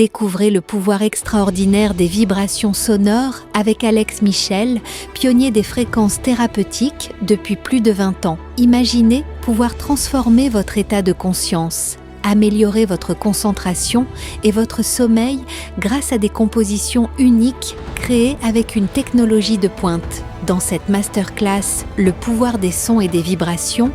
Découvrez le pouvoir extraordinaire des vibrations sonores avec Alex Michel, pionnier des fréquences thérapeutiques depuis plus de 20 ans. Imaginez pouvoir transformer votre état de conscience, améliorer votre concentration et votre sommeil grâce à des compositions uniques créées avec une technologie de pointe. Dans cette masterclass « Le pouvoir des sons et des vibrations »,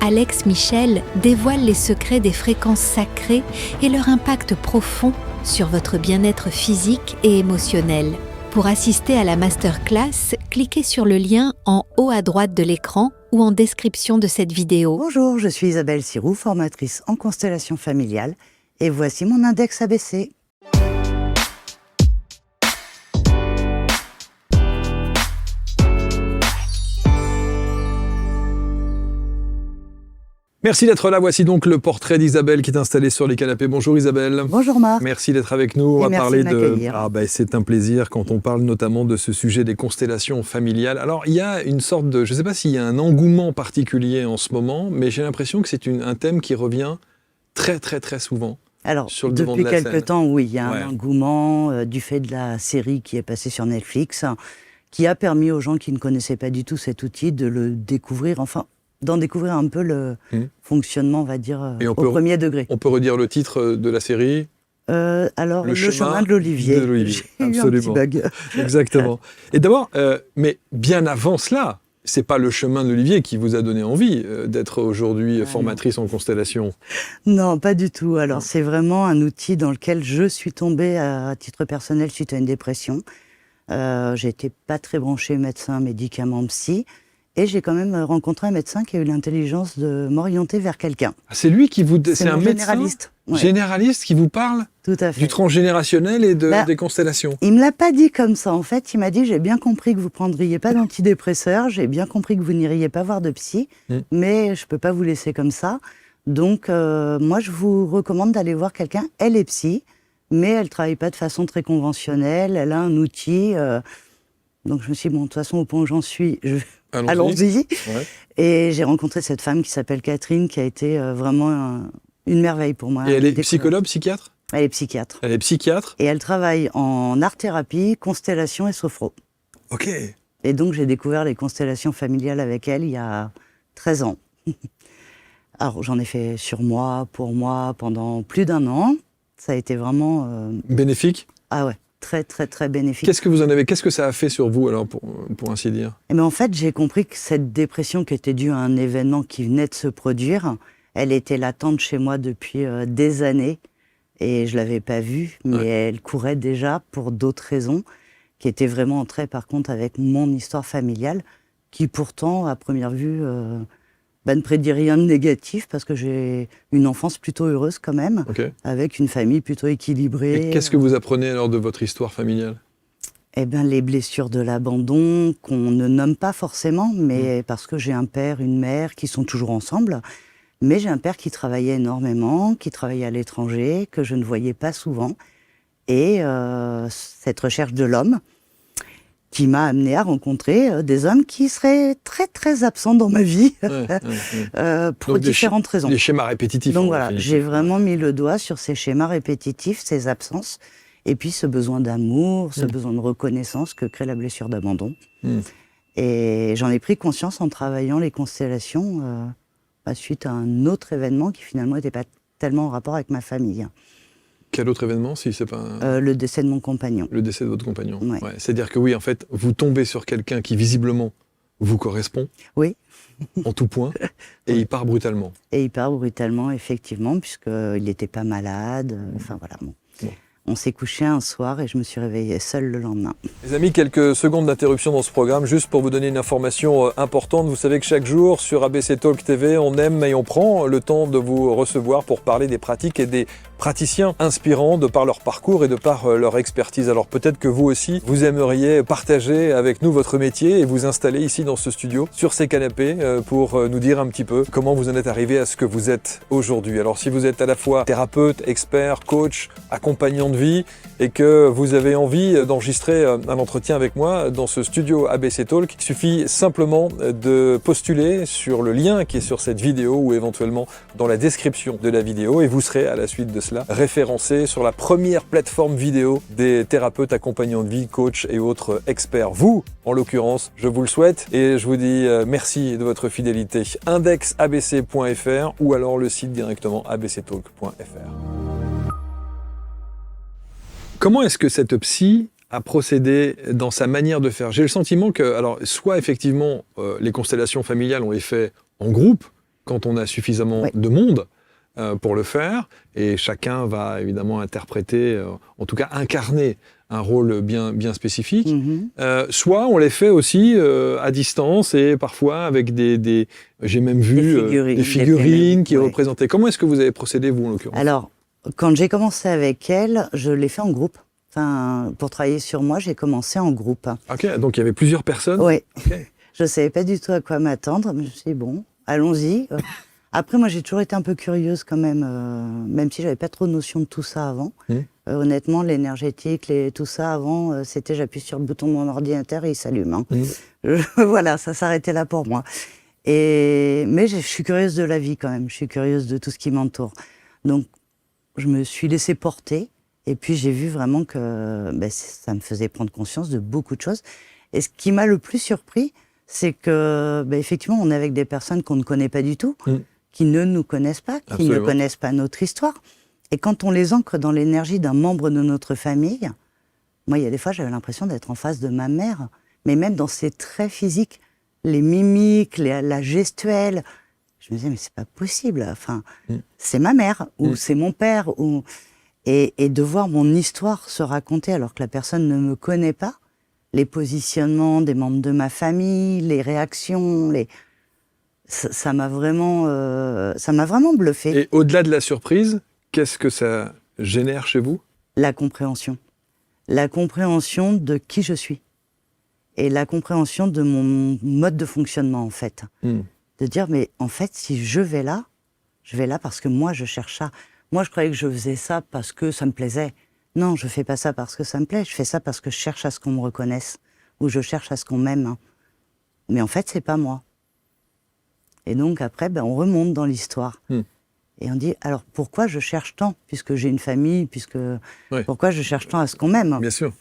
Alex Michel dévoile les secrets des fréquences sacrées et leur impact profond sur votre bien-être physique et émotionnel. Pour assister à la masterclass, cliquez sur le lien en haut à droite de l'écran ou en description de cette vidéo. Bonjour, je suis Isabelle Siroux, formatrice en constellation familiale, et voici mon index ABC. Merci d'être là. Voici donc le portrait d'Isabelle qui est installée sur les canapés. Bonjour Isabelle. Bonjour Marc. Merci d'être avec nous. On va parler de... c'est un plaisir quand on parle notamment de ce sujet des constellations familiales. Alors il y a une sorte de... Je ne sais pas s'il y a un engouement particulier en ce moment, mais j'ai l'impression que c'est un thème qui revient très souvent. Alors, sur le devant depuis de la quelque temps, oui, il y a un engouement du fait de la série qui est passée sur Netflix, qui a permis aux gens qui ne connaissaient pas du tout cet outil de le découvrir, enfin... d'en découvrir un peu le fonctionnement, on va dire, au premier degré. On peut redire le titre de la série alors, le chemin de l'Olivier. J'ai eu un petit bug. Exactement. Et d'abord, mais bien avant cela, c'est pas le chemin de l'Olivier qui vous a donné envie d'être aujourd'hui formatrice en constellation. Non, pas du tout. Alors, c'est vraiment un outil dans lequel je suis tombée à titre personnel suite à une dépression. J'étais pas très branchée médecin, médicaments, psy. Et j'ai quand même rencontré un médecin qui a eu l'intelligence de m'orienter vers quelqu'un. Ah, c'est lui qui vous... C'est un médecin généraliste. Ouais. Généraliste qui vous parle Tout à fait. Du transgénérationnel et des constellations. Il me l'a pas dit comme ça. En fait, il m'a dit, j'ai bien compris que vous prendriez pas d'antidépresseurs, j'ai bien compris que vous n'iriez pas voir de psy, mais je peux pas vous laisser comme ça. Donc, moi, je vous recommande d'aller voir quelqu'un. Elle est psy, mais elle travaille pas de façon très conventionnelle. Elle a un outil... Donc je me suis dit, bon, de toute façon, au point où j'en suis, allons-y. Ouais. Et j'ai rencontré cette femme qui s'appelle Catherine, qui a été vraiment une merveille pour moi. Et elle est psychologue, psychiatre ? Elle est psychiatre. Elle est psychiatre. Et elle travaille en art-thérapie, constellation et sophro. Ok. Et donc j'ai découvert les constellations familiales avec elle il y a 13 ans. Alors j'en ai fait sur moi, pour moi, pendant plus d'1 an. Ça a été vraiment... bénéfique ? Ah ouais. Très bénéfique. Qu'est-ce que ça a fait sur vous, alors, pour ainsi dire ? Mais en fait, j'ai compris que cette dépression qui était due à un événement qui venait de se produire, elle était latente chez moi depuis des années, et je l'avais pas vue, mais elle courait déjà pour d'autres raisons, qui étaient vraiment en trait, par contre, avec mon histoire familiale, qui pourtant, à première vue, ne prédit rien de négatif, parce que j'ai une enfance plutôt heureuse quand même, avec une famille plutôt équilibrée. Et qu'est-ce que vous apprenez alors de votre histoire familiale ? Eh bien, les blessures de l'abandon, qu'on ne nomme pas forcément, mais parce que j'ai un père, une mère qui sont toujours ensemble, mais j'ai un père qui travaillait énormément, qui travaillait à l'étranger, que je ne voyais pas souvent, et cette recherche de l'homme, qui m'a amené à rencontrer des hommes qui seraient très absents dans ma vie, pour donc différentes raisons. Les schémas répétitifs. Donc voilà, j'ai vraiment mis le doigt sur ces schémas répétitifs, ces absences, et puis ce besoin d'amour, ce besoin de reconnaissance que crée la blessure d'abandon. Et j'en ai pris conscience en travaillant les constellations suite à un autre événement qui finalement n'était pas tellement en rapport avec ma famille. Quel autre événement, si c'est pas... le décès de mon compagnon. Le décès de votre compagnon. Ouais. Ouais. C'est-à-dire que oui, en fait, vous tombez sur quelqu'un qui visiblement vous correspond. Oui. En tout point. Et il part brutalement. Et il part brutalement, effectivement, puisqu'il n'était pas malade. Enfin voilà. Bon. On s'est couché un soir et je me suis réveillée seule le lendemain. Les amis, quelques secondes d'interruption dans ce programme, juste pour vous donner une information importante. Vous savez que chaque jour, sur ABC Talk TV, on aime et on prend le temps de vous recevoir pour parler des pratiques et des praticiens inspirants de par leur parcours et de par leur expertise. Alors peut-être que vous aussi, vous aimeriez partager avec nous votre métier et vous installer ici dans ce studio, sur ces canapés, pour nous dire un petit peu comment vous en êtes arrivé à ce que vous êtes aujourd'hui. Alors si vous êtes à la fois thérapeute, expert, coach, accompagnant de vie, et que vous avez envie d'enregistrer un entretien avec moi dans ce studio ABC Talk, il suffit simplement de postuler sur le lien qui est sur cette vidéo ou éventuellement dans la description de la vidéo et vous serez à la suite de cela référencé sur la première plateforme vidéo des thérapeutes accompagnants de vie, coachs et autres experts. Vous, en l'occurrence, je vous le souhaite et je vous dis merci de votre fidélité. Indexabc.fr ou alors le site directement abctalk.fr. Comment est-ce que cette psy a procédé dans sa manière de faire? J'ai le sentiment que, alors, soit effectivement, les constellations familiales, on les fait en groupe, quand on a suffisamment de monde pour le faire, et chacun va évidemment interpréter, en tout cas incarner un rôle bien spécifique. Soit on les fait aussi à distance et parfois avec j'ai même vu des figurines qui représentaient. Comment est-ce que vous avez procédé, vous, en l'occurrence? Alors, quand j'ai commencé avec elle, je l'ai fait en groupe. Enfin, pour travailler sur moi, j'ai commencé en groupe. Ok, donc il y avait plusieurs personnes? Oui. Okay. Je ne savais pas du tout à quoi m'attendre, mais je me suis dit, bon, allons-y. Après, moi, j'ai toujours été un peu curieuse quand même, même si je n'avais pas trop de notion de tout ça avant. Honnêtement, l'énergétique, tout ça avant, c'était j'appuie sur le bouton de mon ordinateur et il s'allume. Voilà, ça s'arrêtait là pour moi. Mais je suis curieuse de la vie quand même, je suis curieuse de tout ce qui m'entoure. Donc, je me suis laissée porter et puis j'ai vu vraiment que ça me faisait prendre conscience de beaucoup de choses. Et ce qui m'a le plus surpris, c'est que effectivement, on est avec des personnes qu'on ne connaît pas du tout, qui ne nous connaissent pas, qui ne connaissent pas notre histoire. Et quand on les ancre dans l'énergie d'un membre de notre famille, moi, il y a des fois, j'avais l'impression d'être en face de ma mère, mais même dans ses traits physiques, les mimiques, la gestuelle. Je me disais, mais c'est pas possible. Enfin, c'est ma mère, ou c'est mon père, et de voir mon histoire se raconter alors que la personne ne me connaît pas, les positionnements des membres de ma famille, les réactions, ça m'a vraiment bluffé. Et au-delà de la surprise, qu'est-ce que ça génère chez vous? La compréhension de qui je suis et la compréhension de mon mode de fonctionnement en fait. De dire, mais en fait, si je vais là parce que moi, je cherche ça. Moi, je croyais que je faisais ça parce que ça me plaisait. Non, je fais pas ça parce que ça me plaît. Je fais ça parce que je cherche à ce qu'on me reconnaisse ou je cherche à ce qu'on m'aime. Mais en fait, c'est pas moi. Et donc, après, on remonte dans l'histoire. Et on dit, alors, pourquoi je cherche tant? Puisque j'ai une famille, pourquoi je cherche tant à ce qu'on m'aime? Bien sûr.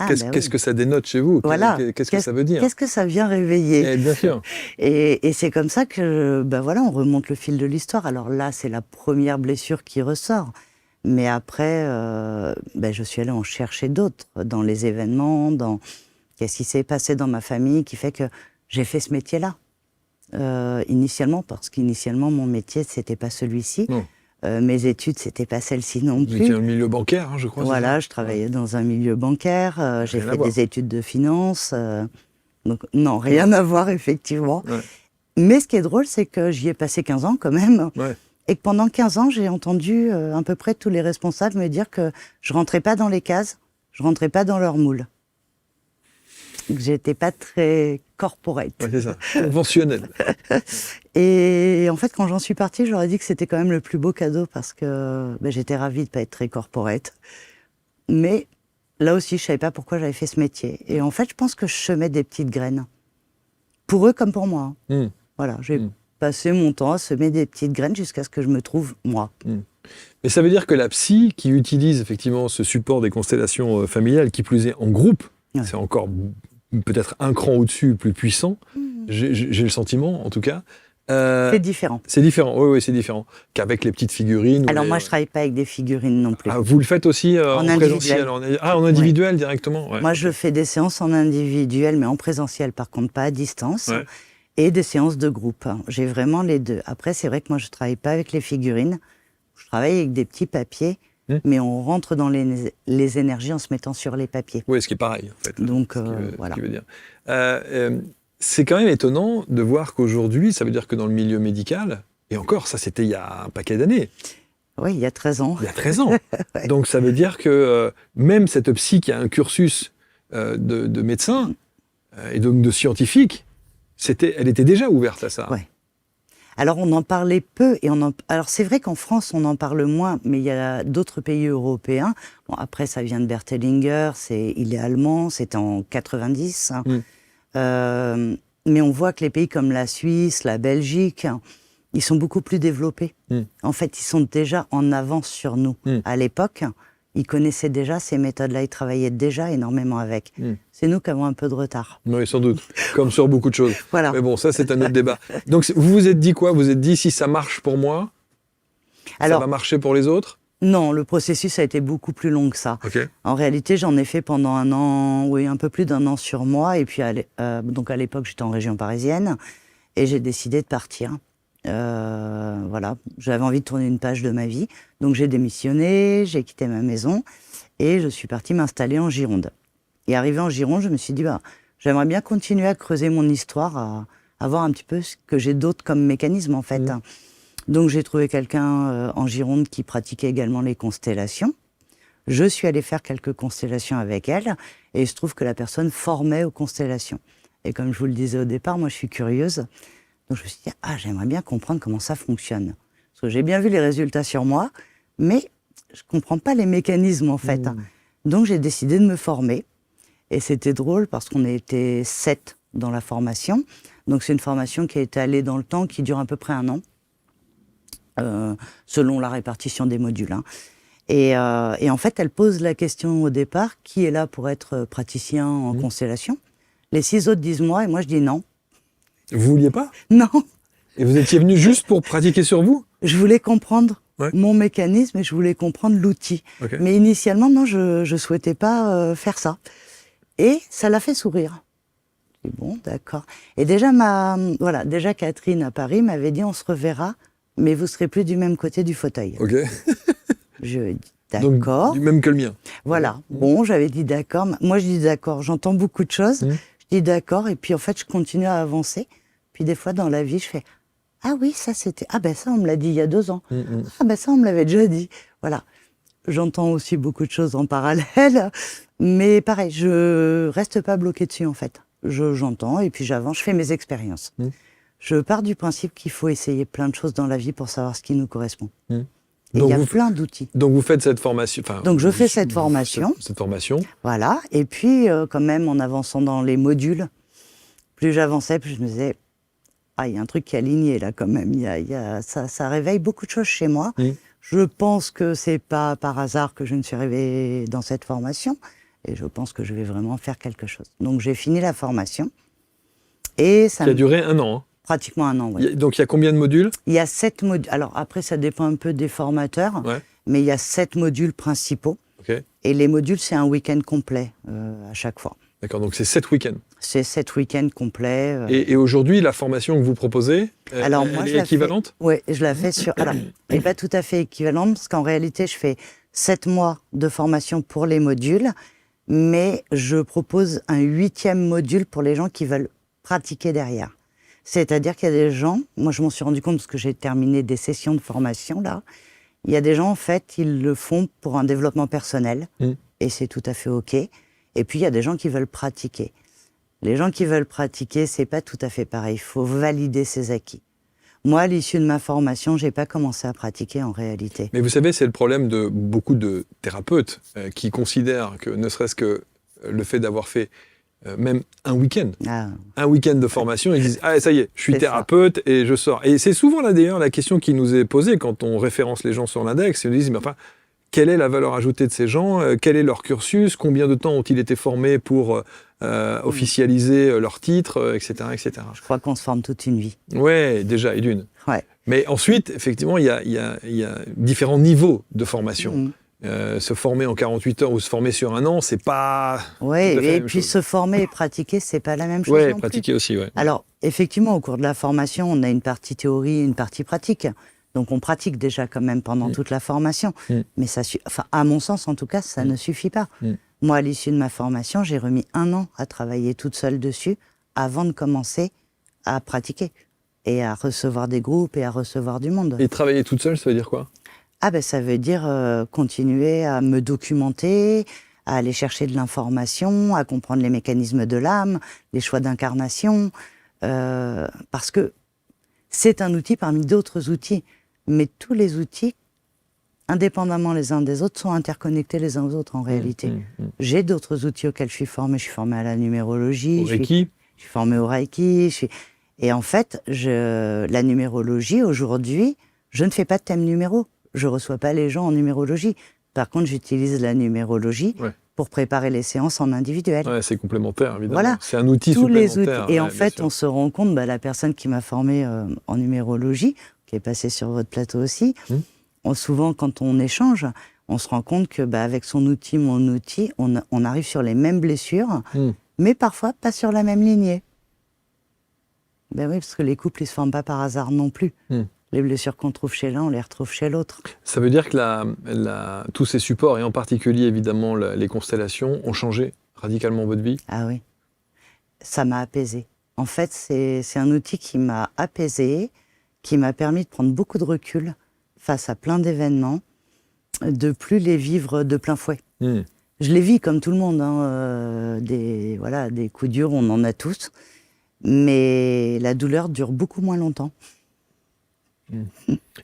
Qu'est-ce que ça dénote chez vous? Voilà. Qu'est-ce que ça veut dire? Qu'est-ce que ça vient réveiller? Bien sûr. Et c'est comme ça que, on remonte le fil de l'histoire. Alors là, c'est la première blessure qui ressort. Mais après, je suis allée en chercher d'autres dans les événements, dans qu'est-ce qui s'est passé dans ma famille qui fait que j'ai fait ce métier-là. Initialement, parce qu'initialement, mon métier, c'était pas celui-ci. Mes études, c'était pas celle-ci non plus. Vous étiez dans le milieu bancaire, je crois. Voilà, je travaillais dans un milieu bancaire. J'ai fait des études de finance. Donc, non, rien à voir, effectivement. Mais ce qui est drôle, c'est que j'y ai passé 15 ans quand même. Et que pendant 15 ans, j'ai entendu à peu près tous les responsables me dire que je rentrais pas dans les cases, je rentrais pas dans leur moule. Que j'étais pas très corporate. C'est ça, conventionnel. Et en fait, quand j'en suis partie, j'aurais dit que c'était quand même le plus beau cadeau parce que j'étais ravie de pas être très corporate. Mais là aussi, je savais pas pourquoi j'avais fait ce métier. Et en fait, je pense que je semais des petites graines. Pour eux comme pour moi. Voilà, j'ai passé mon temps à semer des petites graines jusqu'à ce que je me trouve moi. Mais ça veut dire que la psy qui utilise effectivement ce support des constellations familiales, qui plus est en groupe, c'est encore peut-être un cran au-dessus, plus puissant. J'ai le sentiment, en tout cas. C'est différent. C'est différent, oui, c'est différent qu'avec les petites figurines. Alors moi, je travaille pas avec des figurines non plus. Ah, vous le faites aussi en présentiel? En individuel directement? Moi, je fais des séances en individuel, mais en présentiel, par contre, pas à distance. Et des séances de groupe. J'ai vraiment les deux. Après, c'est vrai que moi, je travaille pas avec les figurines. Je travaille avec des petits papiers. Mais on rentre dans les énergies en se mettant sur les papiers. Oui, ce qui est pareil, en fait. Donc, voilà. Ce qui veut dire. C'est quand même étonnant de voir qu'aujourd'hui, ça veut dire que dans le milieu médical, et encore, ça c'était il y a un paquet d'années. Oui, il y a 13 ans. Il y a 13 ans. Donc ça veut dire que même cette psy qui a un cursus de médecin et donc de scientifique, elle était déjà ouverte à ça. Ouais. Alors, on en parlait peu. Alors, c'est vrai qu'en France, on en parle moins, mais il y a d'autres pays européens. Bon, après, ça vient de Bert Hellinger, il est allemand, c'était en 90. Mais on voit que les pays comme la Suisse, la Belgique, ils sont beaucoup plus développés. En fait, ils sont déjà en avance sur nous. À l'époque, ils connaissaient déjà ces méthodes-là, ils travaillaient déjà énormément avec. C'est nous qui avons un peu de retard. Oui, sans doute, comme sur beaucoup de choses. Voilà. Mais bon, ça, c'est un autre débat. Donc, vous vous êtes dit quoi? Vous vous êtes dit, si ça marche pour moi, ça va marcher pour les autres? Non, le processus a été beaucoup plus long que ça. Okay. En réalité, j'en ai fait pendant 1 an, oui, un peu plus d'1 an sur moi. Et puis, donc à l'époque, j'étais en région parisienne et j'ai décidé de partir. Voilà, j'avais envie de tourner une page de ma vie. Donc j'ai démissionné, j'ai quitté ma maison et je suis partie m'installer en Gironde. Et arrivé en Gironde, je me suis dit, j'aimerais bien continuer à creuser mon histoire, à voir un petit peu ce que j'ai d'autre comme mécanisme en fait. Donc j'ai trouvé quelqu'un en Gironde qui pratiquait également les constellations. Je suis allée faire quelques constellations avec elle et il se trouve que la personne formait aux constellations. Et comme je vous le disais au départ, moi je suis curieuse. Donc je me suis dit, j'aimerais bien comprendre comment ça fonctionne. Parce que j'ai bien vu les résultats sur moi, mais je ne comprends pas les mécanismes en fait. Donc j'ai décidé de me former. Et c'était drôle parce qu'on était 7 dans la formation. Donc c'est une formation qui est étalée dans le temps, qui dure à peu près 1 an, selon la répartition des modules. Et en fait, elle pose la question au départ, qui est là pour être praticien en constellation? Les 6 autres disent moi, et moi je dis non. Vous vouliez pas? Non. Et vous étiez venu juste pour pratiquer sur vous? Je voulais comprendre mon mécanisme et je voulais comprendre l'outil. Okay. Mais initialement, non, je souhaitais pas faire ça. Et ça l'a fait sourire. Je dis, bon, d'accord. Et déjà, déjà Catherine à Paris m'avait dit, on se reverra, mais vous serez plus du même côté du fauteuil. Ok. Je dis, d'accord. Du même que le mien. Voilà. Bon, j'avais dit d'accord. Moi, je dis d'accord. J'entends beaucoup de choses. Je dis d'accord, et puis en fait, je continue à avancer. Puis des fois, dans la vie, je fais « Ah oui, ça c'était... Ah ben ça, on me l'a dit il y a 2 ans. Ah ben ça, on me l'avait déjà dit. » Voilà. J'entends aussi beaucoup de choses en parallèle, mais pareil, je reste pas bloquée dessus, en fait. J'entends, et puis j'avance, je fais mes expériences. Je pars du principe qu'il faut essayer plein de choses dans la vie pour savoir ce qui nous correspond. Et il y a plein d'outils. Donc vous faites cette formation. Donc je fais cette formation. Cette formation. Voilà. Et puis quand même en avançant dans les modules, plus j'avançais, plus je me disais, il y a un truc qui est aligné là quand même. Ça réveille beaucoup de choses chez moi. Je pense que c'est pas par hasard que je ne suis arrivée dans cette formation. Et je pense que je vais vraiment faire quelque chose. Donc j'ai fini la formation. Et ça qui a duré 1 an. Pratiquement 1 an, oui. Donc il y a combien de modules? Il y a 7 modules. Alors après, ça dépend un peu des formateurs, mais il y a 7 modules principaux. Okay. Et les modules, c'est un week-end complet à chaque fois. D'accord, donc c'est 7 week-ends. C'est 7 week-ends complets. Et aujourd'hui, la formation que vous proposez, alors, moi, elle est équivalente? Oui, je la fais sur... Alors, elle n'est pas tout à fait équivalente, parce qu'en réalité, je fais 7 mois de formation pour les modules, mais je propose un 8e module pour les gens qui veulent pratiquer derrière. C'est-à-dire qu'il y a des gens, moi je m'en suis rendu compte parce que j'ai terminé des sessions de formation là, il y a des gens en fait, ils le font pour un développement personnel et c'est tout à fait ok. Et puis il y a des gens qui veulent pratiquer. Les gens qui veulent pratiquer, c'est pas tout à fait pareil, il faut valider ses acquis. Moi, à l'issue de ma formation, j'ai pas commencé à pratiquer en réalité. Mais vous savez, c'est le problème de beaucoup de thérapeutes qui considèrent que ne serait-ce que le fait d'avoir fait même un week-end. Un week-end de formation, ils disent « Ah, ça y est, je suis thérapeute et je sors ». Et c'est souvent là d'ailleurs la question qui nous est posée quand on référence les gens sur l'index. Ils nous disent « Mais enfin, quelle est la valeur ajoutée de ces gens? Quel est leur cursus? Combien de temps ont-ils été formés pour officialiser leur titre, etc. etc. » Je crois qu'on se forme toute une vie. Ouais, déjà, et d'une. Ouais. Mais ensuite, effectivement, il y a différents niveaux de formation. Se former en 48 heures ou se former sur 1 an, c'est pas. Oui, et puis se former et pratiquer, c'est pas la même chose. Oui, pratiquer aussi, oui. Alors, effectivement, au cours de la formation, on a une partie théorie, une partie pratique. Donc, on pratique déjà quand même pendant toute la formation. Mais ça, à mon sens, en tout cas, ça ne suffit pas. Moi, à l'issue de ma formation, j'ai remis 1 an à travailler toute seule dessus avant de commencer à pratiquer et à recevoir des groupes et à recevoir du monde. Et travailler toute seule, ça veut dire quoi? Ça veut dire continuer à me documenter, à aller chercher de l'information, à comprendre les mécanismes de l'âme, les choix d'incarnation, parce que C'est un outil parmi d'autres outils. Mais tous les outils, indépendamment les uns des autres, sont interconnectés les uns aux autres en réalité. J'ai d'autres outils auxquels je suis formée. Je suis formée à la numérologie. Au Reiki. Je suis formée au Reiki. Et en fait, la numérologie, aujourd'hui, je ne fais pas de thème numéro. Je ne reçois pas les gens en numérologie. Par contre, j'utilise la numérologie pour préparer les séances en individuel. Ouais, c'est complémentaire, évidemment. Voilà. C'est un outil Tous les supplémentaire. outils. Et en fait, on se rend compte, la personne qui m'a formée en numérologie, qui est passée sur votre plateau aussi, souvent, quand on échange, on se rend compte que avec son outil, mon outil, on arrive sur les mêmes blessures, mais parfois pas sur la même lignée. Ben oui, parce que les couples, ils se forment pas par hasard non plus. Les blessures qu'on trouve chez l'un, on les retrouve chez l'autre. Ça veut dire que tous ces supports, et en particulier évidemment les constellations, ont changé radicalement votre vie? Ah oui, ça m'a apaisée. En fait, c'est un outil qui m'a apaisée, qui m'a permis de prendre beaucoup de recul face à plein d'événements, de plus les vivre de plein fouet. Je les vis comme tout le monde, des coups durs, on en a tous, mais la douleur dure beaucoup moins longtemps.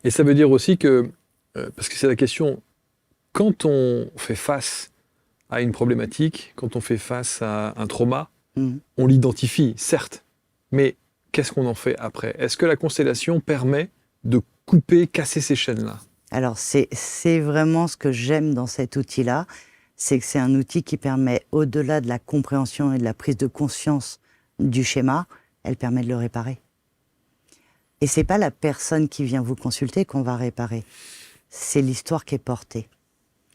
Et ça veut dire aussi que, parce que c'est la question, quand on fait face à une problématique, quand on fait face à un trauma, on l'identifie, certes, mais qu'est-ce qu'on en fait après? Est-ce que la constellation permet de couper, casser ces chaînes-là? Alors, c'est vraiment ce que j'aime dans cet outil-là, c'est que c'est un outil qui permet, au-delà de la compréhension et de la prise de conscience du schéma, elle permet de le réparer. Et c'est pas la personne qui vient vous consulter qu'on va réparer. C'est l'histoire qui est portée.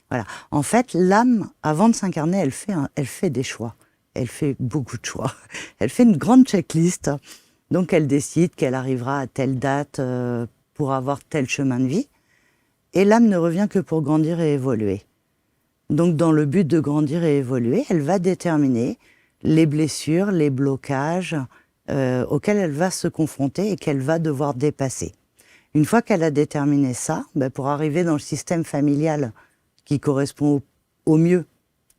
Voilà. En fait, l'âme, avant de s'incarner, elle fait des choix. Elle fait beaucoup de choix. Elle fait une grande checklist. Donc, elle décide qu'elle arrivera à telle date pour avoir tel chemin de vie. Et l'âme ne revient que pour grandir et évoluer. Donc, dans le but de grandir et évoluer, elle va déterminer les blessures, les blocages, auxquels elle va se confronter et qu'elle va devoir dépasser. Une fois qu'elle a déterminé ça, pour arriver dans le système familial qui correspond au mieux,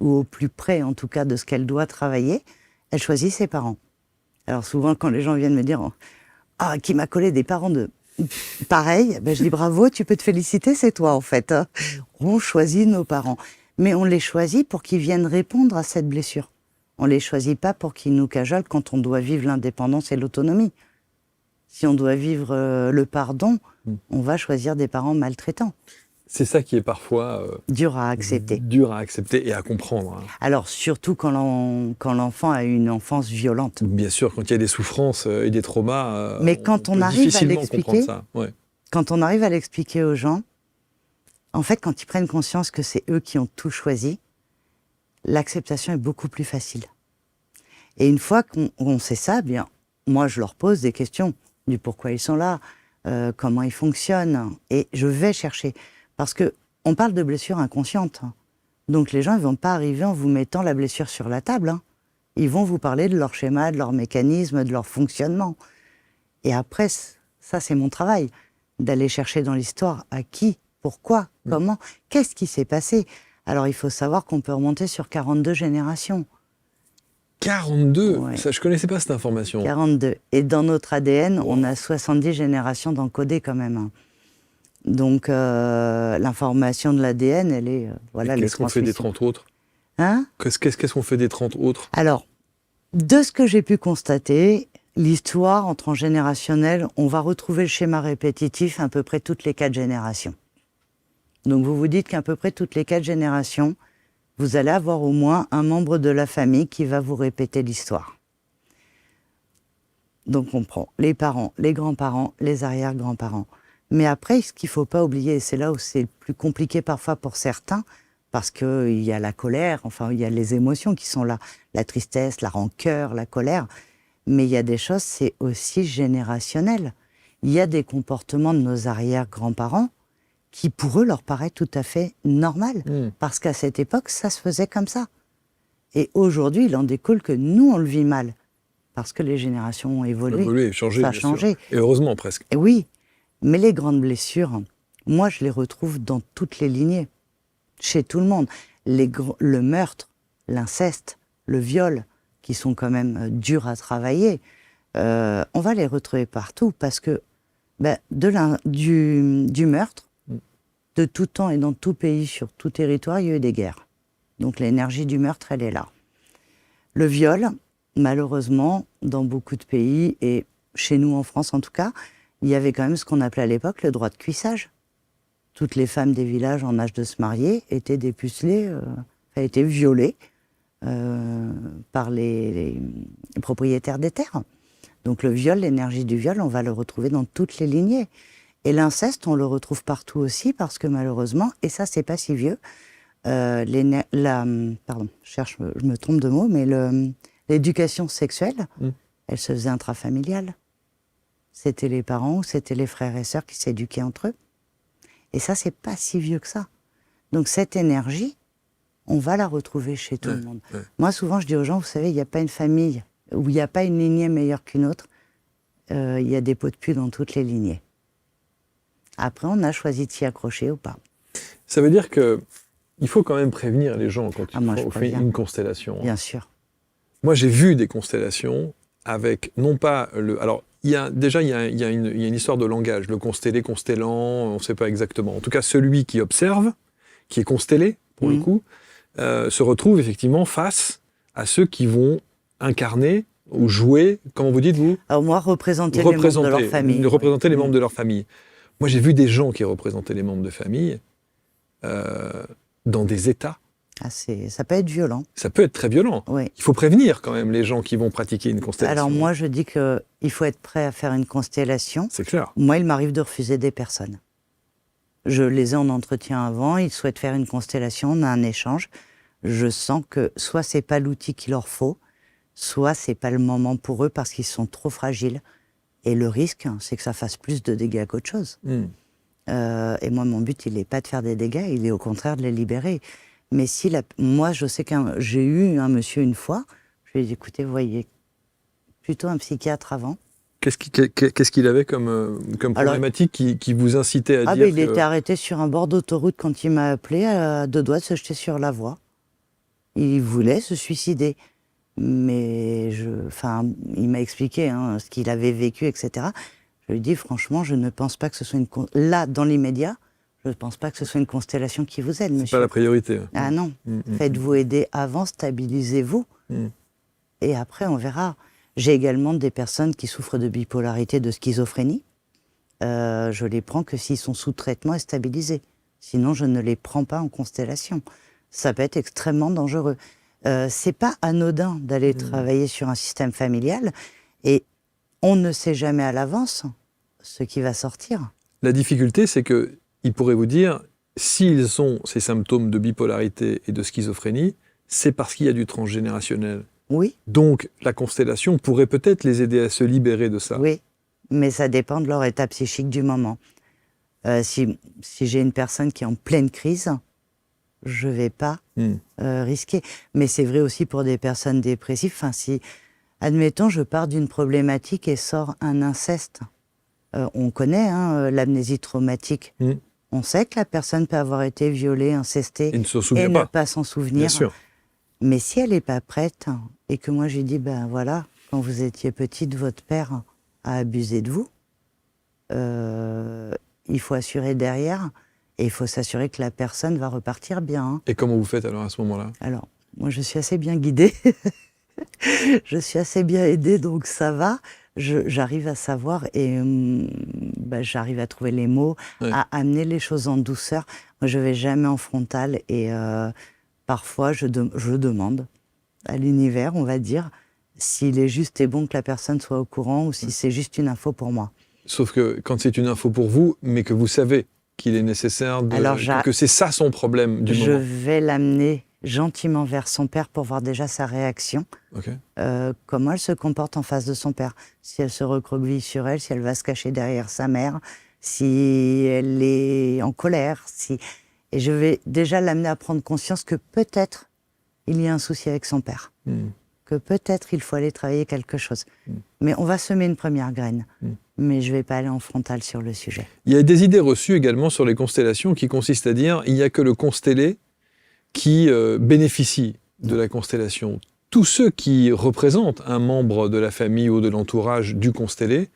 ou au plus près en tout cas de ce qu'elle doit travailler, elle choisit ses parents. Alors souvent quand les gens viennent me dire « Ah, qui m'a collé des parents de pareil », je dis « Bravo, tu peux te féliciter, c'est toi en fait. » On choisit nos parents. Mais on les choisit pour qu'ils viennent répondre à cette blessure. On ne les choisit pas pour qu'ils nous cajolent quand on doit vivre l'indépendance et l'autonomie. Si on doit vivre le pardon, on va choisir des parents maltraitants. C'est ça qui est parfois dur à accepter. Dur à accepter et à comprendre. Alors surtout quand l'enfant a une enfance violente. Bien sûr, quand il y a des souffrances et des traumas, mais quand on arrive à l'expliquer, quand on arrive à l'expliquer aux gens, en fait, quand ils prennent conscience que c'est eux qui ont tout choisi, l'acceptation est beaucoup plus facile. Et une fois qu'on sait ça, bien, moi, je leur pose des questions du pourquoi ils sont là, comment ils fonctionnent, et je vais chercher. Parce qu'on parle de blessures inconscientes. Donc les gens ne vont pas arriver en vous mettant la blessure sur la table. Ils vont vous parler de leur schéma, de leur mécanisme, de leur fonctionnement. Et après, ça c'est mon travail, d'aller chercher dans l'histoire à qui, pourquoi, comment, qu'est-ce qui s'est passé. Alors il faut savoir qu'on peut remonter sur 42 générations. 42 ? Ouais. Ça, je ne connaissais pas cette information. 42. Et dans notre ADN, on a 70 générations d'encodées quand même. Donc l'information de l'ADN, elle est... Qu'est-ce qu'on fait des 30 autres ? Qu'est-ce qu'on fait des 30 autres ? Alors, de ce que j'ai pu constater, l'histoire en transgénérationnel, on va retrouver le schéma répétitif à peu près toutes les 4 générations. Donc vous vous dites qu'à peu près toutes les 4 générations, vous allez avoir au moins un membre de la famille qui va vous répéter l'histoire. Donc on prend les parents, les grands-parents, les arrière-grands-parents. Mais après, ce qu'il ne faut pas oublier, et c'est là où c'est le plus compliqué parfois pour certains, parce qu'il y a la colère, enfin il y a les émotions qui sont là, la tristesse, la rancœur, la colère, mais il y a des choses, c'est aussi générationnel. Il y a des comportements de nos arrière-grands-parents qui pour eux leur paraît tout à fait normal, parce qu'à cette époque, ça se faisait comme ça. Et aujourd'hui, il en découle que nous, on le vit mal, parce que les générations ont évolué, changé, ça a changé. Et heureusement presque. Et oui, mais les grandes blessures, moi je les retrouve dans toutes les lignées, chez tout le monde. Le meurtre, l'inceste, le viol, qui sont quand même durs à travailler, on va les retrouver partout, parce que Du meurtre, de tout temps et dans tout pays, sur tout territoire, il y a eu des guerres. Donc l'énergie du meurtre, elle est là. Le viol, malheureusement, dans beaucoup de pays, et chez nous en France en tout cas, il y avait quand même ce qu'on appelait à l'époque le droit de cuissage. Toutes les femmes des villages en âge de se marier étaient dépucelées, étaient violées par les propriétaires des terres. Donc le viol, l'énergie du viol, on va le retrouver dans toutes les lignées. Et l'inceste, on le retrouve partout aussi parce que malheureusement, et ça c'est pas si vieux, je me trompe de mot, mais l'éducation sexuelle, elle se faisait intrafamiliale. C'était les parents ou c'était les frères et sœurs qui s'éduquaient entre eux. Et ça, c'est pas si vieux que ça. Donc cette énergie, on va la retrouver chez tout le monde. Moi, souvent, je dis aux gens, vous savez, il n'y a pas une famille où il n'y a pas une lignée meilleure qu'une autre. Il y a des pots de pus dans toutes les lignées. Après, on a choisi de s'y accrocher ou pas. Ça veut dire que il faut quand même prévenir les gens quand on fait une constellation. Bien sûr. Moi, j'ai vu des constellations avec, non pas le... Alors, il y a une histoire de langage. Le constellé, constellant, on ne sait pas exactement. En tout cas, celui qui observe, qui est constellé, pour le coup, se retrouve effectivement face à ceux qui vont incarner ou jouer, comment vous dites, vous ? Alors moi, représenter les membres de leur famille. Représenter les membres de leur famille. Moi, j'ai vu des gens qui représentaient les membres de famille dans des états. Ça peut être violent. Ça peut être très violent. Oui. Il faut prévenir quand même les gens qui vont pratiquer une constellation. Alors moi, je dis qu'il faut être prêt à faire une constellation. C'est clair. Moi, il m'arrive de refuser des personnes. Je les ai en entretien avant, ils souhaitent faire une constellation, on a un échange. Je sens que soit c'est pas l'outil qu'il leur faut, soit c'est pas le moment pour eux parce qu'ils sont trop fragiles. Et le risque, c'est que ça fasse plus de dégâts qu'autre chose. Et moi, mon but, il n'est pas de faire des dégâts, il est au contraire de les libérer. Mais moi, je sais j'ai eu un monsieur une fois, je lui ai dit, écoutez, vous voyez, plutôt un psychiatre avant. Qu'est-ce qu'il avait comme problématique qui vous incitait à dire il était arrêté sur un bord d'autoroute quand il m'a appelé, à 2 doigts de se jeter sur la voie. Il voulait se suicider. Mais il m'a expliqué ce qu'il avait vécu, etc. Je lui ai dit, franchement, je ne pense pas que ce soit là, dans l'immédiat, je ne pense pas que ce soit une constellation qui vous aide, monsieur. C'est pas la priorité. Ah non. Faites-vous aider avant, stabilisez-vous. Et après, on verra. J'ai également des personnes qui souffrent de bipolarité, de schizophrénie. Je les prends que s'ils sont sous traitement et stabilisés. Sinon, je ne les prends pas en constellation. Ça peut être extrêmement dangereux. C'est pas anodin d'aller travailler sur un système familial et on ne sait jamais à l'avance ce qui va sortir. La difficulté, c'est qu'ils pourraient vous dire, s'ils ont ces symptômes de bipolarité et de schizophrénie, c'est parce qu'il y a du transgénérationnel. Oui. Donc, la constellation pourrait peut-être les aider à se libérer de ça. Oui, mais ça dépend de leur état psychique du moment. Si j'ai une personne qui est en pleine crise, je ne vais pas risquer. Mais c'est vrai aussi pour des personnes dépressives. Enfin, si, admettons, je pars d'une problématique et sort un inceste. On connaît l'amnésie traumatique. On sait que la personne peut avoir été violée, incestée et ne pas s'en souvenir. Bien sûr. Mais si elle n'est pas prête et que moi je lui dis, ben voilà, quand vous étiez petite, votre père a abusé de vous, il faut assurer derrière. Et il faut s'assurer que la personne va repartir bien. Et comment vous faites alors à ce moment-là ? Alors, moi je suis assez bien guidée. Je suis assez bien aidée, donc ça va. J'arrive à savoir et j'arrive à trouver les mots, à amener les choses en douceur. Moi je ne vais jamais en frontal et parfois je demande à l'univers, on va dire, s'il est juste et bon que la personne soit au courant ou si c'est juste une info pour moi. Sauf que quand c'est une info pour vous, mais que vous savez qu'il est nécessaire que c'est ça son problème du moment. Je vais l'amener gentiment vers son père pour voir déjà sa réaction. Comment elle se comporte en face de son père. Si elle se recroqueville sur elle, si elle va se cacher derrière sa mère, si elle est en colère. Et je vais déjà l'amener à prendre conscience que peut-être il y a un souci avec son père. Que peut-être il faut aller travailler quelque chose. Mais on va semer une première graine. Mais je ne vais pas aller en frontal sur le sujet. Il y a des idées reçues également sur les constellations qui consistent à dire il n'y a que le constellé qui bénéficie de la constellation. Tous ceux qui représentent un membre de la famille ou de l'entourage du constellé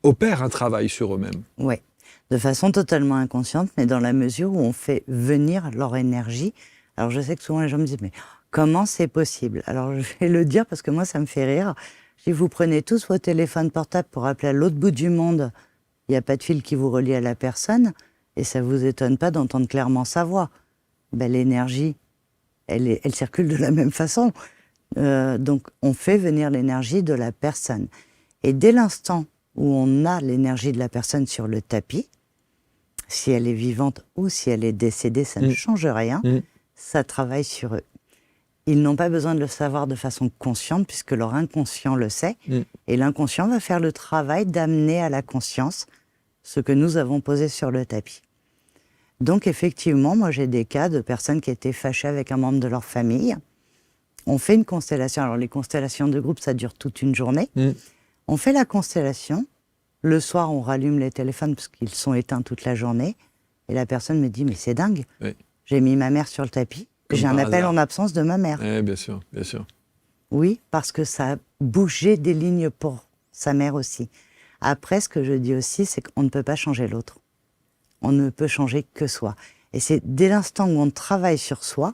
opèrent un travail sur eux-mêmes. Oui, de façon totalement inconsciente, mais dans la mesure où on fait venir leur énergie. Alors je sais que souvent les gens me disent, mais comment c'est possible? Alors je vais le dire parce que moi ça me fait rire. Si vous prenez tous vos téléphones portables pour appeler à l'autre bout du monde, il n'y a pas de fil qui vous relie à la personne, et ça ne vous étonne pas d'entendre clairement sa voix. Ben, l'énergie, elle circule de la même façon. Donc on fait venir l'énergie de la personne. Et dès l'instant où on a l'énergie de la personne sur le tapis, si elle est vivante ou si elle est décédée, ça ne change rien, ça travaille sur eux. Ils n'ont pas besoin de le savoir de façon consciente, puisque leur inconscient le sait, et l'inconscient va faire le travail d'amener à la conscience ce que nous avons posé sur le tapis. Donc effectivement, moi j'ai des cas de personnes qui étaient fâchées avec un membre de leur famille. On fait une constellation, alors les constellations de groupe, ça dure toute une journée. On fait la constellation, le soir on rallume les téléphones parce qu'ils sont éteints toute la journée, et la personne me dit, mais c'est dingue, j'ai mis ma mère sur le tapis, j'ai un appel en absence de ma mère. Oui, bien sûr, bien sûr. Oui, parce que ça a bougé des lignes pour sa mère aussi. Après, ce que je dis aussi, c'est qu'on ne peut pas changer l'autre. On ne peut changer que soi. Et c'est dès l'instant où on travaille sur soi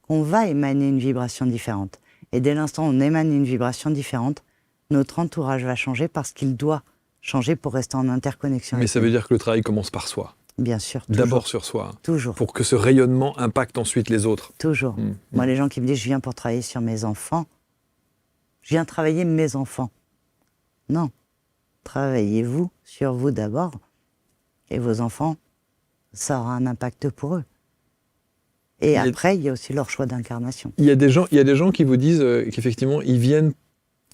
qu'on va émaner une vibration différente. Et dès l'instant où on émane une vibration différente, notre entourage va changer parce qu'il doit changer pour rester en interconnexion. Mais ça veut dire que le travail commence par soi. Bien sûr. D'abord sur soi. Toujours. Pour que ce rayonnement impacte ensuite les autres. Toujours. Moi, les gens qui me disent, je viens pour travailler sur mes enfants, je viens travailler mes enfants. Non. Travaillez-vous sur vous d'abord. Et vos enfants, ça aura un impact pour eux. Et après, il y a aussi leur choix d'incarnation. Il y a des gens qui vous disent qu'effectivement, ils viennent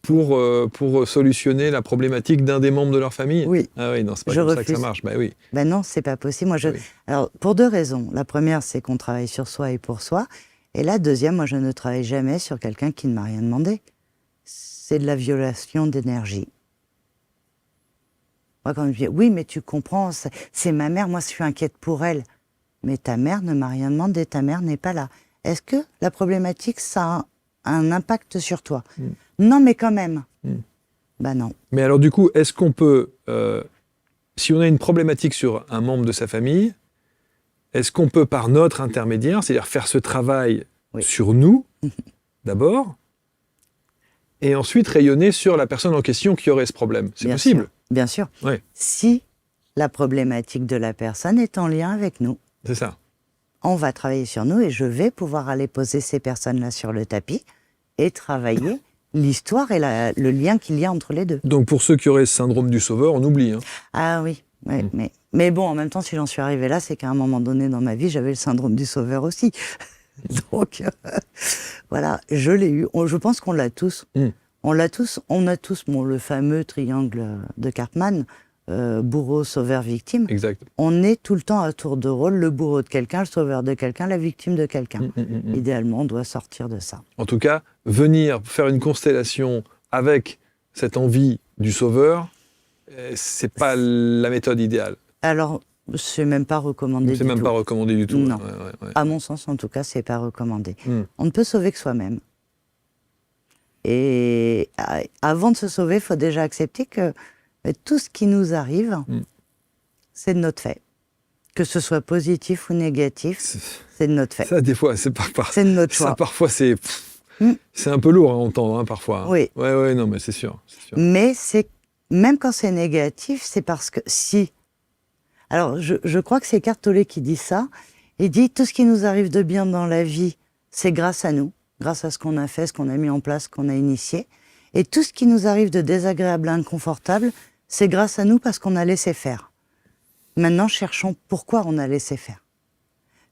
pour solutionner la problématique d'un des membres de leur famille. Oui. Ah oui, non, c'est pas comme ça que ça marche. Bah oui. Ben non, c'est pas possible. Moi, Alors, pour deux raisons. La première, c'est qu'on travaille sur soi et pour soi. Et la deuxième, moi, je ne travaille jamais sur quelqu'un qui ne m'a rien demandé. C'est de la violation d'énergie. Moi, quand je dis, oui, mais tu comprends, c'est ma mère, moi, je suis inquiète pour elle. Mais ta mère ne m'a rien demandé, ta mère n'est pas là. Est-ce que la problématique, ça a un impact sur toi? Non, mais quand même. Ben non. Mais alors, du coup, est-ce qu'on peut, si on a une problématique sur un membre de sa famille, est-ce qu'on peut, par notre intermédiaire, c'est-à-dire faire ce travail sur nous, d'abord, et ensuite rayonner sur la personne en question qui aurait ce problème? C'est possible? Bien sûr. Ouais. Si la problématique de la personne est en lien avec nous. C'est ça. On va travailler sur nous et je vais pouvoir aller poser ces personnes-là sur le tapis et travailler l'histoire et le lien qu'il y a entre les deux. Donc pour ceux qui auraient ce syndrome du sauveur, on oublie. Hein. Ah oui, mais bon, en même temps, si j'en suis arrivée là, c'est qu'à un moment donné dans ma vie, j'avais le syndrome du sauveur aussi. Donc voilà, je l'ai eu. Je pense qu'on l'a tous. On a tous le fameux triangle de Karpman, bourreau, sauveur, victime. Exact. On est tout le temps à tour de rôle, le bourreau de quelqu'un, le sauveur de quelqu'un, la victime de quelqu'un. Idéalement, on doit sortir de ça. En tout cas, venir faire une constellation avec cette envie du sauveur, c'est pas la méthode idéale. Alors, c'est même pas recommandé. C'est même pas recommandé du tout. Non. Ouais. À mon sens, en tout cas, c'est pas recommandé. On ne peut sauver que soi-même. Et avant de se sauver, il faut déjà accepter que tout ce qui nous arrive, c'est de notre fait. Que ce soit positif ou négatif, c'est de notre fait. Ça, des fois, c'est de notre choix. Ça, parfois, c'est un peu lourd à entendre, hein, parfois. Oui. Ouais, non, mais c'est sûr. Mais même quand c'est négatif, c'est parce que si... Alors, je crois que c'est Eckhart Tolle qui dit ça. Il dit, tout ce qui nous arrive de bien dans la vie, c'est grâce à nous, grâce à ce qu'on a fait, ce qu'on a mis en place, ce qu'on a initié. Et tout ce qui nous arrive de désagréable, inconfortable, c'est grâce à nous parce qu'on a laissé faire. Maintenant, cherchons pourquoi on a laissé faire.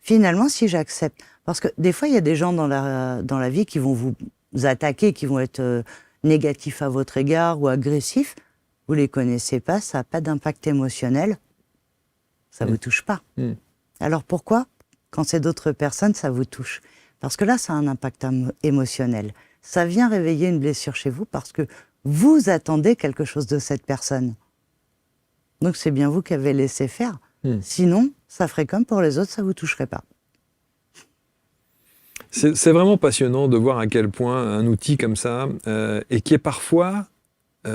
Finalement, si j'accepte... Parce que des fois, il y a des gens dans la vie qui vont vous attaquer, qui vont être négatifs à votre égard ou agressifs. Vous les connaissez pas, ça n'a pas d'impact émotionnel. Ça vous touche pas. Alors pourquoi, quand c'est d'autres personnes, ça vous touche? Parce que là, ça a un impact émotionnel. Ça vient réveiller une blessure chez vous parce que vous attendez quelque chose de cette personne. Donc c'est bien vous qui avez laissé faire. Sinon, ça ferait comme pour les autres, ça vous toucherait pas. C'est vraiment passionnant de voir à quel point un outil comme ça, et qui est parfois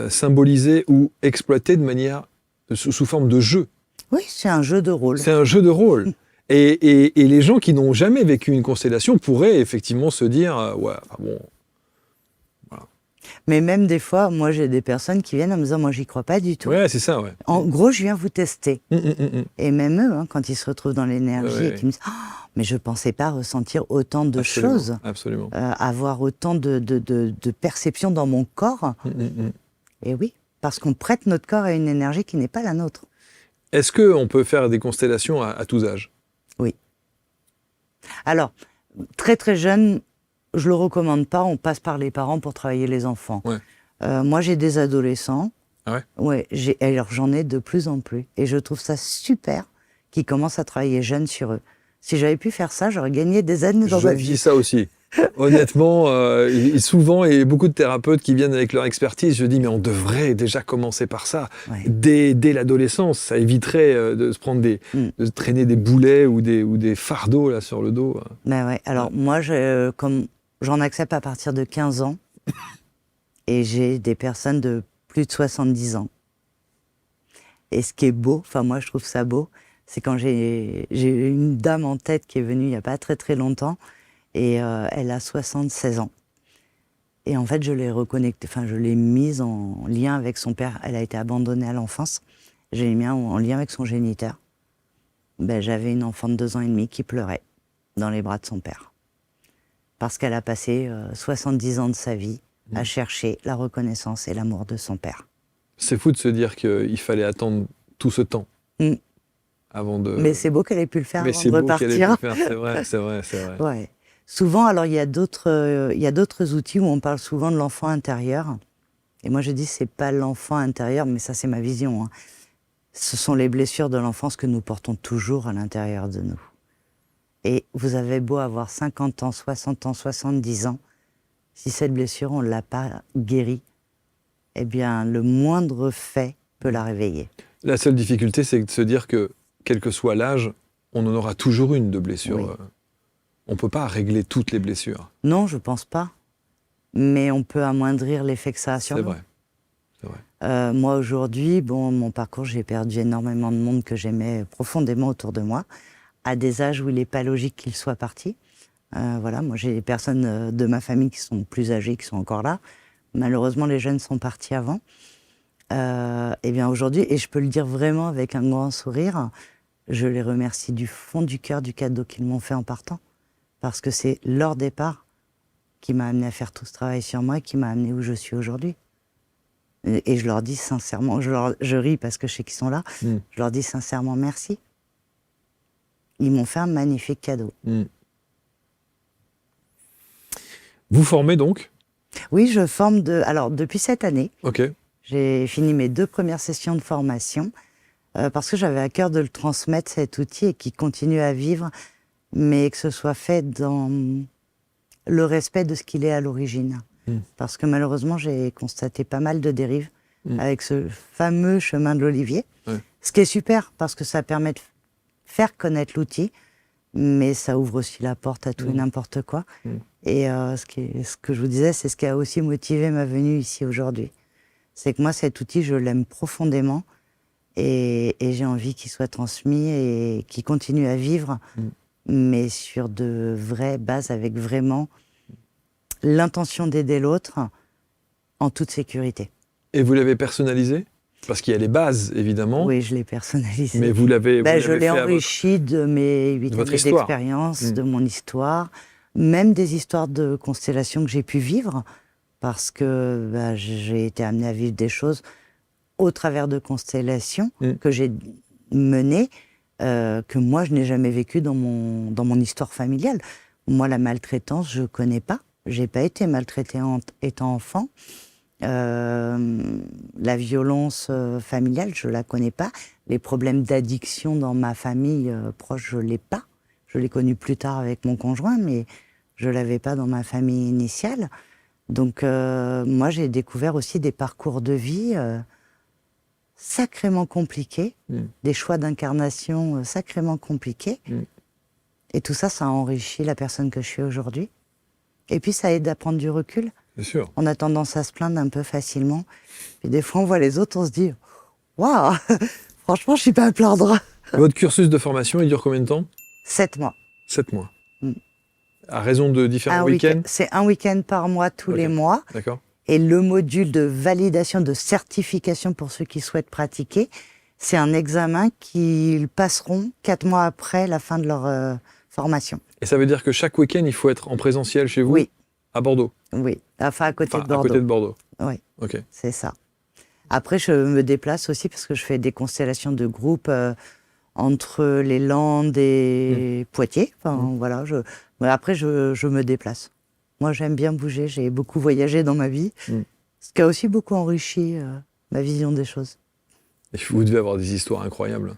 symbolisé ou exploité de manière sous forme de jeu. Oui, c'est un jeu de rôle. C'est un jeu de rôle. Et les gens qui n'ont jamais vécu une constellation pourraient effectivement se dire ouais, enfin bon. Voilà. Mais même des fois, moi j'ai des personnes qui viennent en me disant moi j'y crois pas du tout. Ouais, c'est ça, ouais. En gros, je viens vous tester. Mm. Et même eux, hein, quand ils se retrouvent dans l'énergie Ouais. et qu'ils me disent oh, mais je pensais pas ressentir autant de choses, Absolument. avoir autant de perceptions dans mon corps. Et oui, parce qu'on prête notre corps à une énergie qui n'est pas la nôtre. Est-ce qu'on peut faire des constellations à tous âges? Oui. Alors, très très jeune, je le recommande pas. On passe par les parents pour travailler les enfants. Ouais. Moi, j'ai des adolescents. Ah ouais? Ouais, alors j'en ai de plus en plus. Et je trouve ça super qu'ils commencent à travailler jeunes sur eux. Si j'avais pu faire ça, j'aurais gagné des années dans ma Je vie. dis ça aussi. Honnêtement, souvent, il y a beaucoup de thérapeutes qui viennent avec leur expertise. Je dis, mais on devrait déjà commencer par ça. Ouais. Dès l'adolescence, ça éviterait de se prendre de traîner des boulets ou des fardeaux là, sur le dos. Ben ouais. Alors moi, comme j'en accepte à partir de 15 ans, et j'ai des personnes de plus de 70 ans. Et ce qui est beau, enfin moi je trouve ça beau, c'est quand j'ai une dame en tête qui est venue il n'y a pas très très longtemps, et elle a 76 ans. Et en fait, je l'ai reconnectée, enfin, je l'ai mise en lien avec son père. Elle a été abandonnée à l'enfance. Je l'ai mis en lien avec son géniteur. Ben, j'avais une enfant de 2 ans et demi qui pleurait dans les bras de son père. Parce qu'elle a passé 70 ans de sa vie à chercher la reconnaissance et l'amour de son père. C'est fou de se dire qu'il fallait attendre tout ce temps avant de... Mais c'est beau qu'elle ait pu le faire Mais avant c'est de beau qu'elle ait pu repartir. le faire, c'est vrai. Ouais. Souvent, alors il y a d'autres outils où on parle souvent de l'enfant intérieur. Et moi je dis c'est pas l'enfant intérieur, mais ça c'est ma vision. Hein. Ce sont les blessures de l'enfance que nous portons toujours à l'intérieur de nous. Et vous avez beau avoir 50 ans, 60 ans, 70 ans, si cette blessure on ne l'a pas guérie, eh bien le moindre fait peut la réveiller. La seule difficulté, c'est de se dire que, quel que soit l'âge, on en aura toujours une de blessure. Oui. On ne peut pas régler toutes les blessures. Non, je pense pas. Mais on peut amoindrir l'effet que ça a sur C'est nous. vrai. C'est vrai. Moi, aujourd'hui, mon parcours, j'ai perdu énormément de monde que j'aimais profondément autour de moi, à des âges où il n'est pas logique qu'ils soient partis. Voilà, moi, j'ai des personnes de ma famille qui sont plus âgées, qui sont encore là. Malheureusement, les jeunes sont partis avant. Et bien aujourd'hui, et je peux le dire vraiment avec un grand sourire, je les remercie du fond du cœur du cadeau qu'ils m'ont fait en partant. Parce que c'est leur départ qui m'a amené à faire tout ce travail sur moi, qui m'a amené où je suis aujourd'hui. Et je leur dis sincèrement, je ris parce que je sais qu'ils sont là, je leur dis sincèrement merci. Ils m'ont fait un magnifique cadeau. Vous formez donc? Oui, je forme alors depuis cette année. Ok. J'ai fini mes 2 premières sessions de formation parce que j'avais à cœur de le transmettre, cet outil, et qu'il continue à vivre, mais que ce soit fait dans le respect de ce qu'il est à l'origine. Parce que malheureusement, j'ai constaté pas mal de dérives avec ce fameux chemin de l'olivier. Ouais. Ce qui est super, parce que ça permet de faire connaître l'outil, mais ça ouvre aussi la porte à tout et n'importe quoi. Et ce que je vous disais, c'est ce qui a aussi motivé ma venue ici aujourd'hui. C'est que moi, cet outil, je l'aime profondément, et j'ai envie qu'il soit transmis et qu'il continue à vivre, mais sur de vraies bases, avec vraiment l'intention d'aider l'autre en toute sécurité. Et vous l'avez personnalisé? Parce qu'il y a les bases, évidemment. Oui, je l'ai personnalisé. Mais vous l'avez Je l'ai enrichi de mes 8 de votre années histoire. d'expérience, de mon histoire, même des histoires de constellations que j'ai pu vivre, parce que j'ai été amenée à vivre des choses au travers de constellations que j'ai menées, que moi, je n'ai jamais vécues dans mon histoire familiale. Moi, la maltraitance, je ne connais pas. Je n'ai pas été maltraitée étant enfant. La violence familiale, je ne la connais pas. Les problèmes d'addiction dans ma famille proche, je ne l'ai pas. Je l'ai connu plus tard avec mon conjoint, mais je ne l'avais pas dans ma famille initiale. Donc, moi, j'ai découvert aussi des parcours de vie sacrément compliqués, des choix d'incarnation sacrément compliqués. Et tout ça, ça a enrichi la personne que je suis aujourd'hui. Et puis, ça aide à prendre du recul. Bien sûr. On a tendance à se plaindre un peu facilement. Et des fois, on voit les autres, on se dit « Waouh, franchement, je suis pas à plaindre. » Votre cursus de formation, il dure combien de temps? 7 mois. 7 mois. Mm. À raison de différents week-ends? C'est un week-end par mois, tous les mois. D'accord. Et le module de validation, de certification pour ceux qui souhaitent pratiquer, c'est un examen qu'ils passeront 4 mois après la fin de leur formation. Et ça veut dire que chaque week-end, il faut être en présentiel chez vous? Oui. À Bordeaux? Oui, enfin à côté de Bordeaux. À côté de Bordeaux. Oui, ok. C'est ça. Après, je me déplace aussi parce que je fais des constellations de groupe entre les Landes et Poitiers. Enfin, voilà, après, je me déplace. Moi, j'aime bien bouger. J'ai beaucoup voyagé dans ma vie, ce qui a aussi beaucoup enrichi ma vision des choses. Et vous devez avoir des histoires incroyables.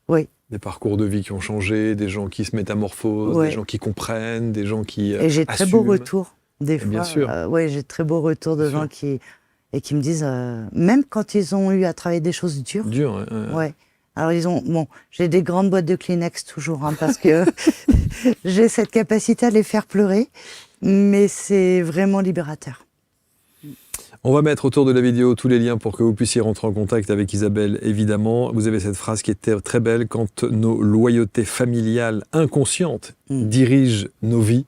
Oui. Des parcours de vie qui ont changé, des gens qui se métamorphosent, des gens qui comprennent, des gens qui Et j'ai très beaux retours. Des fois, bien sûr. Oui, j'ai très beaux retours de gens qui me disent, même quand ils ont eu à travailler des choses dures. Dur, ouais. Alors j'ai des grandes boîtes de Kleenex toujours, parce que j'ai cette capacité à les faire pleurer, mais c'est vraiment libérateur. On va mettre autour de la vidéo tous les liens pour que vous puissiez rentrer en contact avec Isabelle, évidemment. Vous avez cette phrase qui était très belle: quand nos loyautés familiales inconscientes dirigent nos vies.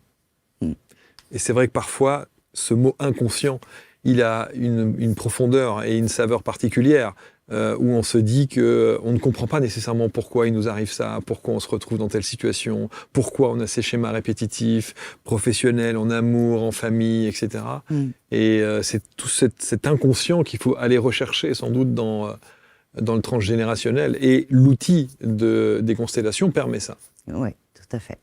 Et c'est vrai que parfois, ce mot inconscient, il a une profondeur et une saveur particulière, où on se dit qu'on ne comprend pas nécessairement pourquoi il nous arrive ça, pourquoi on se retrouve dans telle situation, pourquoi on a ces schémas répétitifs, professionnels, en amour, en famille, etc. Et c'est tout cet inconscient qu'il faut aller rechercher sans doute dans le transgénérationnel. Et l'outil des constellations permet ça. Oui, tout à fait.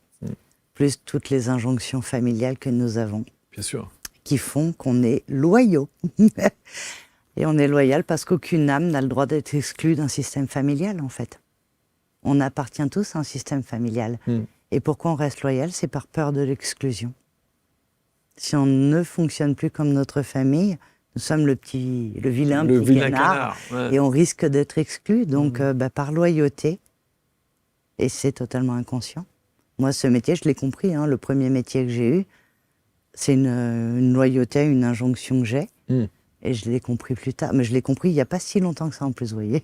Plus toutes les injonctions familiales que nous avons. Bien sûr. Qui font qu'on est loyaux. Et on est loyal parce qu'aucune âme n'a le droit d'être exclue d'un système familial, en fait. On appartient tous à un système familial. Et pourquoi on reste loyal? C'est par peur de l'exclusion. Si on ne fonctionne plus comme notre famille, nous sommes le vilain canard. Et on risque d'être exclu. Donc, par loyauté, et c'est totalement inconscient. Moi, ce métier, je l'ai compris, le premier métier que j'ai eu, c'est une loyauté, une injonction que j'ai. Et je l'ai compris plus tard. Mais je l'ai compris il n'y a pas si longtemps que ça, en plus, vous voyez.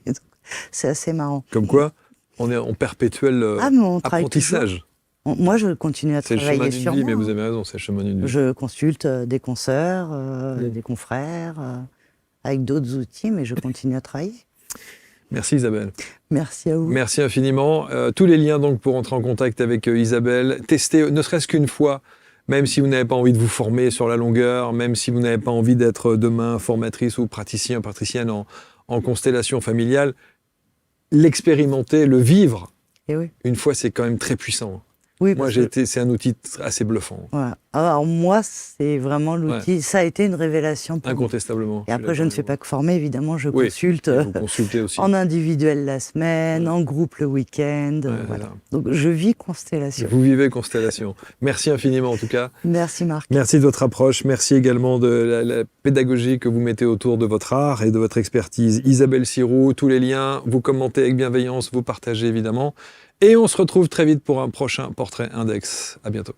C'est assez marrant. Comme quoi, on est en perpétuel apprentissage. Moi, je continue à travailler sur moi. Mais vous avez raison, c'est le chemin d'une vie. Je consulte des consoeurs, des confrères, avec d'autres outils, mais je continue à travailler. Merci Isabelle. Merci à vous. Merci infiniment. Tous les liens donc pour entrer en contact avec Isabelle. Testez ne serait-ce qu'une fois, même si vous n'avez pas envie de vous former sur la longueur, même si vous n'avez pas envie d'être demain formatrice ou praticienne en constellation familiale, l'expérimenter, le vivre, une fois, c'est quand même très puissant. Oui, moi, c'est un outil assez bluffant. Voilà. Alors moi, c'est vraiment l'outil. Ouais. Ça a été une révélation pour incontestablement. Moi. Et après, je ne fais pas que former, évidemment. Je consulte vous consultez aussi. En individuel la semaine, en groupe le week-end. Voilà. Donc, je vis Constellation. Vous vivez Constellation. Merci infiniment, en tout cas. Merci, Marc. Merci de votre approche. Merci également de la pédagogie que vous mettez autour de votre art et de votre expertise. Isabelle Siroux, tous les liens, vous commentez avec bienveillance, vous partagez évidemment. Et on se retrouve très vite pour un prochain Portrait Index. À bientôt.